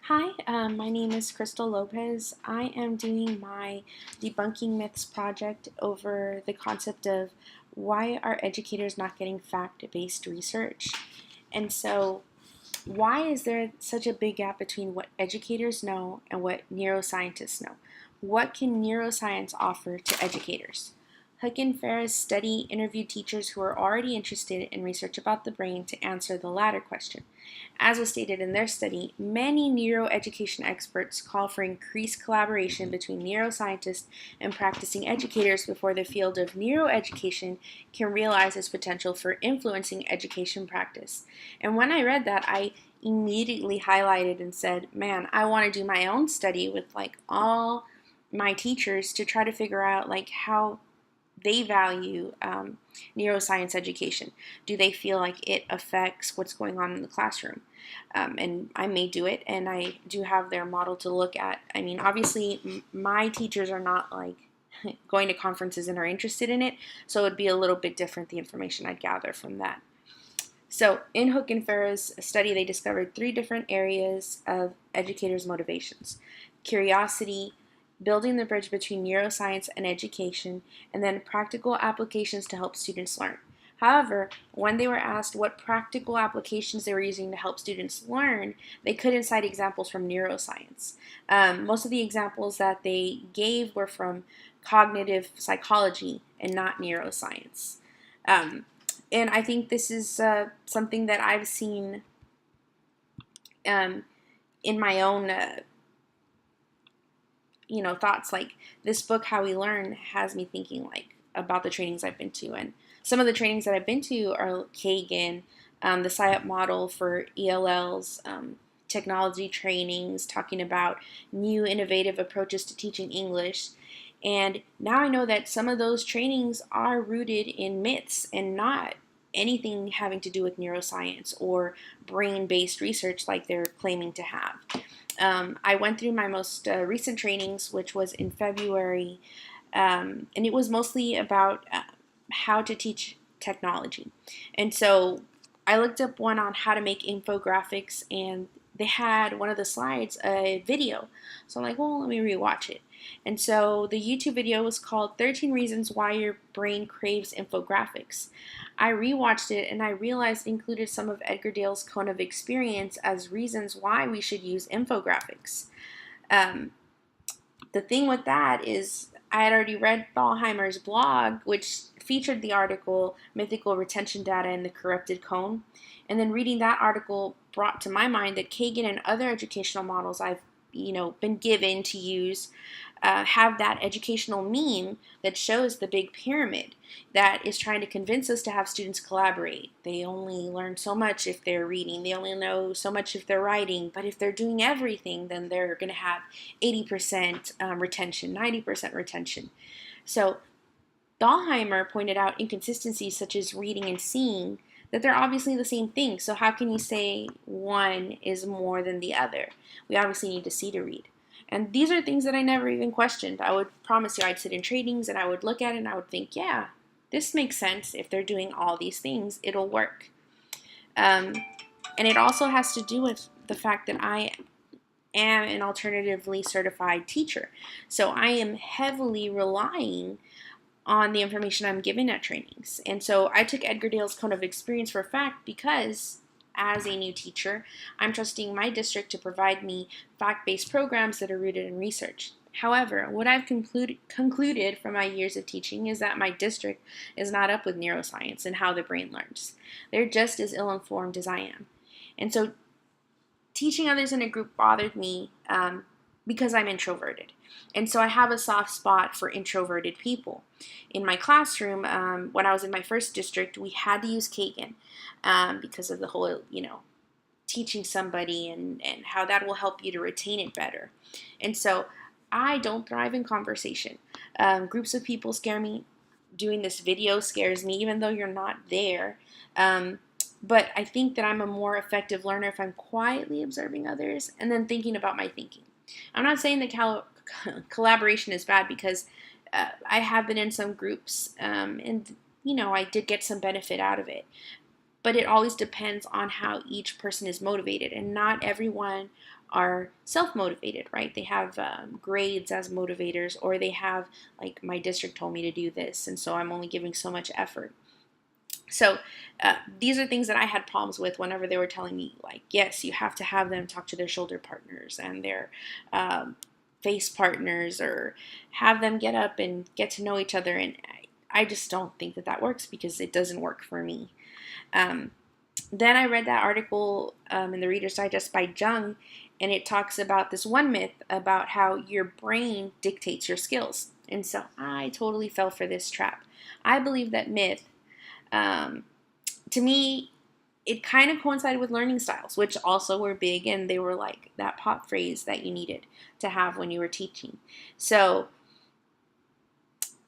Hi, my name is Crystal Lopez. I am doing my Debunking Myths project over the concept of why are educators not getting fact-based research? And so, why is there such a big gap between what educators know and what neuroscientists know? What can neuroscience offer to educators? Hook and Ferris' study interviewed teachers who are already interested in research about the brain to answer the latter question. As was stated in their study, many neuroeducation experts call for increased collaboration between neuroscientists and practicing educators before the field of neuroeducation can realize its potential for influencing education practice. And when I read that, I immediately highlighted and said, man, I want to do my own study with like all my teachers to try to figure out like how they value neuroscience education. Do they feel like it affects what's going on in the classroom? And I may do it, and I do have their model to look at. I mean, obviously, my teachers are not like going to conferences and are interested in it, so it would be a little bit different, the information I'd gather from that. So, in Hook and Ferris' study, they discovered three different areas of educators' motivations: curiosity, building the bridge between neuroscience and education, and then practical applications to help students learn. However, when they were asked what practical applications they were using to help students learn, they couldn't cite examples from neuroscience. Most of the examples that they gave were from cognitive psychology and not neuroscience. Um, and I think this is something that I've seen um, in my own thoughts. Like this book, How We Learn, has me thinking like about the trainings I've been to. And some of the trainings that I've been to are Kagan, the SciUp model for ELLs, technology trainings, talking about new innovative approaches to teaching English. And now I know that some of those trainings are rooted in myths and not anything having to do with neuroscience or brain-based research like they're claiming to have. I went through my most recent trainings, which was in February, and it was mostly about how to teach technology. And so I looked up one on how to make infographics, and they had one of the slides a video. So I'm like, well, let me rewatch it. And so the YouTube video was called 13 Reasons Why Your Brain Craves Infographics. I rewatched it and I realized it included some of Edgar Dale's cone of experience as reasons why we should use infographics. Um, the thing with that is I had already read Thalheimer's blog, which featured the article Mythical Retention Data in the Corrupted Cone. And then reading that article brought to my mind that Kagan and other educational models I've been given to use have that educational meme that shows the big pyramid that is trying to convince us to have students collaborate. They only learn so much if they're reading. They only know so much if they're writing. But if they're doing everything, then they're going to have 80% retention, 90% retention. So Dahlheimer pointed out inconsistencies such as reading and seeing, that they're obviously the same thing. So how can you say one is more than the other? We obviously need to see to read. And these are things that I never even questioned. I would promise you I'd sit in trainings and I would look at it and I would think, yeah, this makes sense. If they're doing all these things, it'll work. And it also has to do with the fact that I am an alternatively certified teacher. So I am heavily relying on the information I'm given at trainings. And so I took Edgar Dale's cone of experience for a fact because as a new teacher, I'm trusting my district to provide me fact-based programs that are rooted in research. However, what I've concluded from my years of teaching is that my district is not up with neuroscience and how the brain learns. They're just as ill-informed as I am. And so teaching others in a group bothered me because I'm introverted. And so I have a soft spot for introverted people. In my classroom, when I was in my first district, we had to use Kagan because of the whole, teaching somebody and how that will help you to retain it better. And so I don't thrive in conversation. Groups of people scare me. Doing this video scares me, even though you're not there. But I think that I'm a more effective learner if I'm quietly observing others and then thinking about my thinking. I'm not saying that collaboration is bad because I have been in some groups and I did get some benefit out of it. But it always depends on how each person is motivated, and not everyone are self-motivated, right? They have grades as motivators, or they have, like, my district told me to do this, and so I'm only giving so much effort. So these are things that I had problems with whenever they were telling me, like, yes, you have to have them talk to their shoulder partners and their face partners, or have them get up and get to know each other. And I just don't think that works, because it doesn't work for me. Then I read that article in the Reader's Digest by Jung, and it talks about this one myth about how your brain dictates your skills. And so I totally fell for this trap. I believe that myth, to me, it kind of coincided with learning styles, which also were big, and they were like that pop phrase that you needed to have when you were teaching. So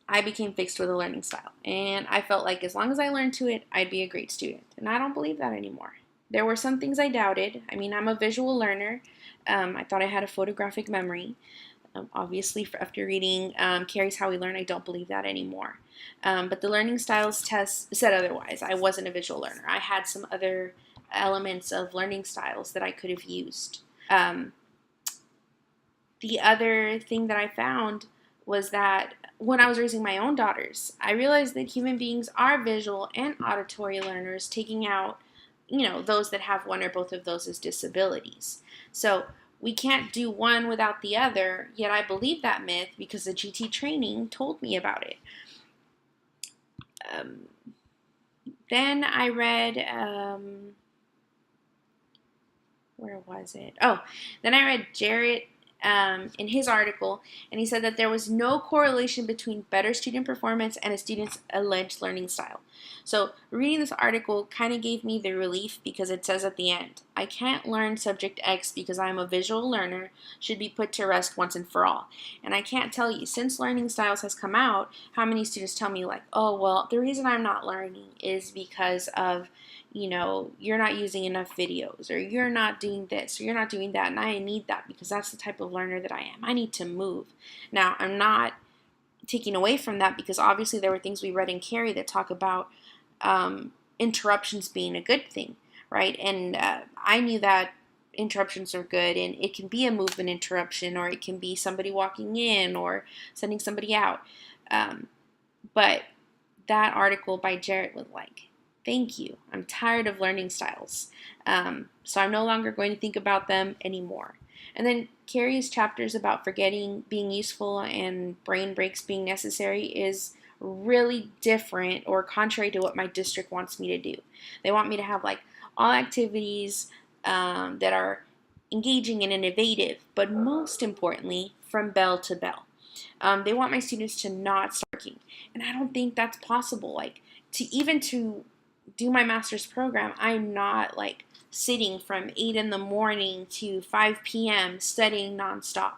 I became fixed with a learning style, and I felt like as long as I learned to it, I'd be a great student. And I don't believe that anymore. There were some things I doubted. I mean, I'm a visual learner. I thought I had a photographic memory. Obviously, after reading Carrie's How We Learn, I don't believe that anymore. But the learning styles test said otherwise. I wasn't a visual learner. I had some other elements of learning styles that I could have used. The other thing that I found was that when I was raising my own daughters, I realized that human beings are visual and auditory learners, taking out, those that have one or both of those as disabilities. So we can't do one without the other, yet I believe that myth because the GT training told me about it. Then I read, where was it? Oh, then I read Jarrett in his article, and he said that there was no correlation between better student performance and a student's alleged learning style. So reading this article kind of gave me the relief, because it says at the end, I can't learn subject X because I'm a visual learner, should be put to rest once and for all. And I can't tell you, since learning styles has come out, how many students tell me, like, oh, well, the reason I'm not learning is because of, you're not using enough videos, or you're not doing this, or you're not doing that, and I need that because that's the type of learner that I am. I need to move. Now, I'm not taking away from that, because obviously there were things we read in Carrie that talk about interruptions being a good thing, right? And I knew that interruptions are good, and it can be a movement interruption, or it can be somebody walking in or sending somebody out. But that article by Jarrett was like, thank you. I'm tired of learning styles. So I'm no longer going to think about them anymore. And then Carrie's chapters about forgetting being useful and brain breaks being necessary is really different, or contrary to what my district wants me to do. They want me to have, like, all activities that are engaging and innovative, but most importantly, from bell to bell. They want my students to not start working, and I don't think that's possible. Like, to do my master's program, I'm not, like, sitting from 8 in the morning to 5 p.m. studying nonstop.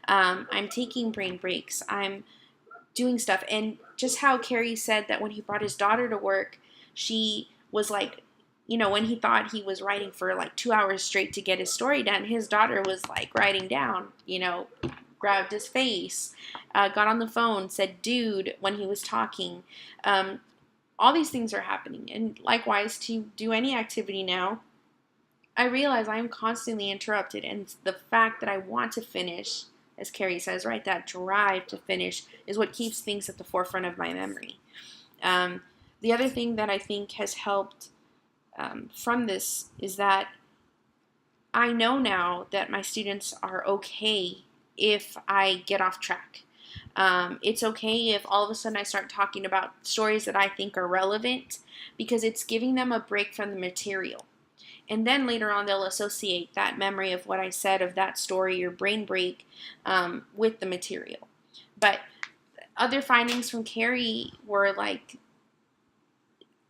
I'm taking brain breaks. I'm doing stuff. And just how Carrie said that when he brought his daughter to work, she was like, when he thought he was writing for like 2 hours straight to get his story done, his daughter was like writing down, grabbed his face, got on the phone, said dude when he was talking. All these things are happening. And likewise, to do any activity now, I realize I am constantly interrupted. And the fact that I want to finish, as Carrie says, right, that drive to finish is what keeps things at the forefront of my memory. The other thing that I think has helped from this is that I know now that my students are okay if I get off track. It's okay if all of a sudden I start talking about stories that I think are relevant, because it's giving them a break from the material. And then later on, they'll associate that memory of what I said of that story or brain break with the material. But other findings from Carrie were like,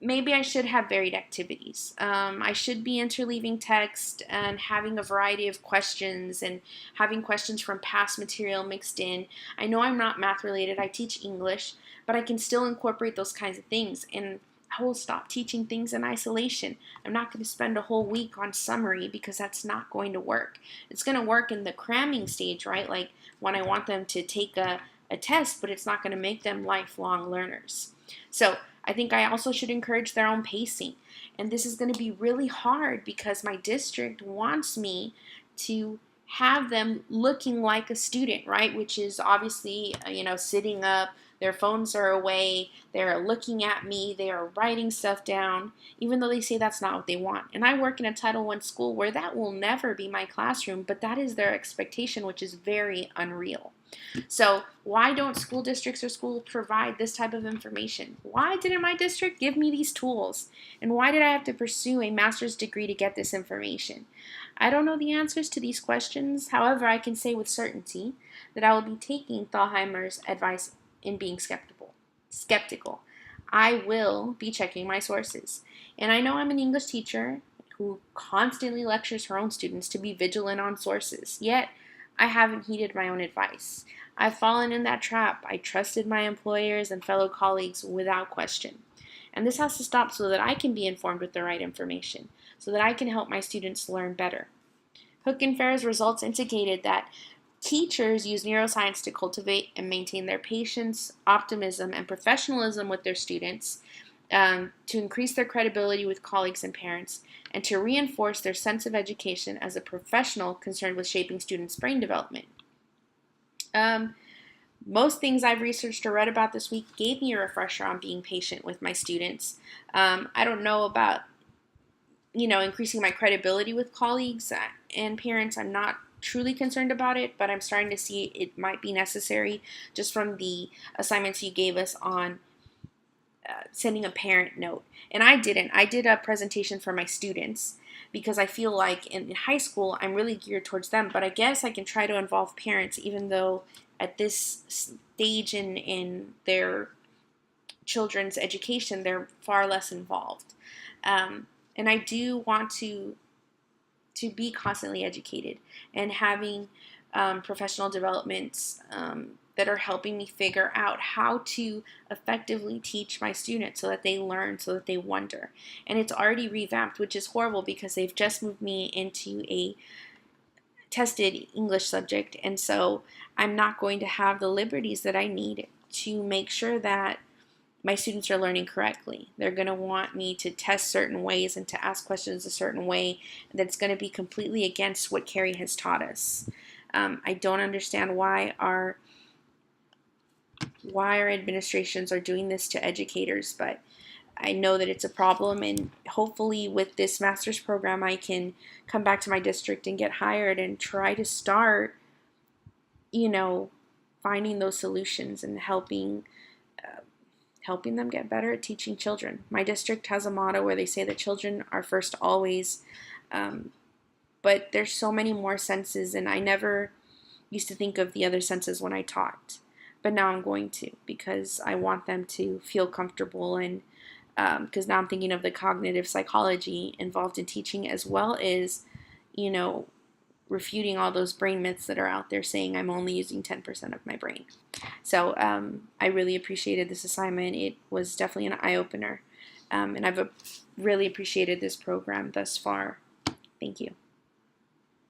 maybe I should have varied activities. I should be interleaving text and having a variety of questions, and having questions from past material mixed in. I know I'm not math related. I teach English, but I can still incorporate those kinds of things. And I will stop teaching things in isolation. I'm not going to spend a whole week on summary, because that's not going to work. It's going to work in the cramming stage, right? Like when I want them to take a test, but it's not going to make them lifelong learners. So I think I also should encourage their own pacing. And this is going to be really hard, because my district wants me to have them looking like a student, right? Which is obviously, sitting up, their phones are away, they're looking at me, they are writing stuff down, even though they say that's not what they want. And I work in a Title I school where that will never be my classroom, but that is their expectation, which is very unreal. So why don't school districts or schools provide this type of information? Why didn't my district give me these tools? And why did I have to pursue a master's degree to get this information? I don't know the answers to these questions. However, I can say with certainty that I will be taking Thalheimer's advice in being skeptical. I will be checking my sources. And I know I'm an English teacher who constantly lectures her own students to be vigilant on sources. Yet, I haven't heeded my own advice. I've fallen in that trap. I trusted my employers and fellow colleagues without question. And this has to stop so that I can be informed with the right information, so that I can help my students learn better. Hook and Farr's results indicated that teachers use neuroscience to cultivate and maintain their patience, optimism, and professionalism with their students, to increase their credibility with colleagues and parents, and to reinforce their sense of education as a professional concerned with shaping students' brain development. Most things I've researched or read about this week gave me a refresher on being patient with my students. I don't know about, increasing my credibility with colleagues and parents. I'm not truly concerned about it, but I'm starting to see it might be necessary just from the assignments you gave us on sending a parent note. And I didn't. I did a presentation for my students because I feel like in high school I'm really geared towards them, but I guess I can try to involve parents even though at this stage in their children's education they're far less involved. And I do want to be constantly educated and having professional developments that are helping me figure out how to effectively teach my students so that they learn, so that they wonder. And it's already revamped, which is horrible because they've just moved me into a tested English subject, and so I'm not going to have the liberties that I need to make sure that my students are learning correctly. They're going to want me to test certain ways and to ask questions a certain way that's going to be completely against what Carrie has taught us. I don't understand why our administrations are doing this to educators, but I know that it's a problem, and hopefully with this master's program I can come back to my district and get hired and try to start, finding those solutions and helping them get better at teaching children. My district has a motto where they say that children are first always, but there's so many more senses, and I never used to think of the other senses when I taught, but now I'm going to, because I want them to feel comfortable, and because now I'm thinking of the cognitive psychology involved in teaching, as well as, refuting all those brain myths that are out there saying I'm only using 10% of my brain. So I really appreciated this assignment. It was definitely an eye-opener, and I've really appreciated this program thus far. Thank you.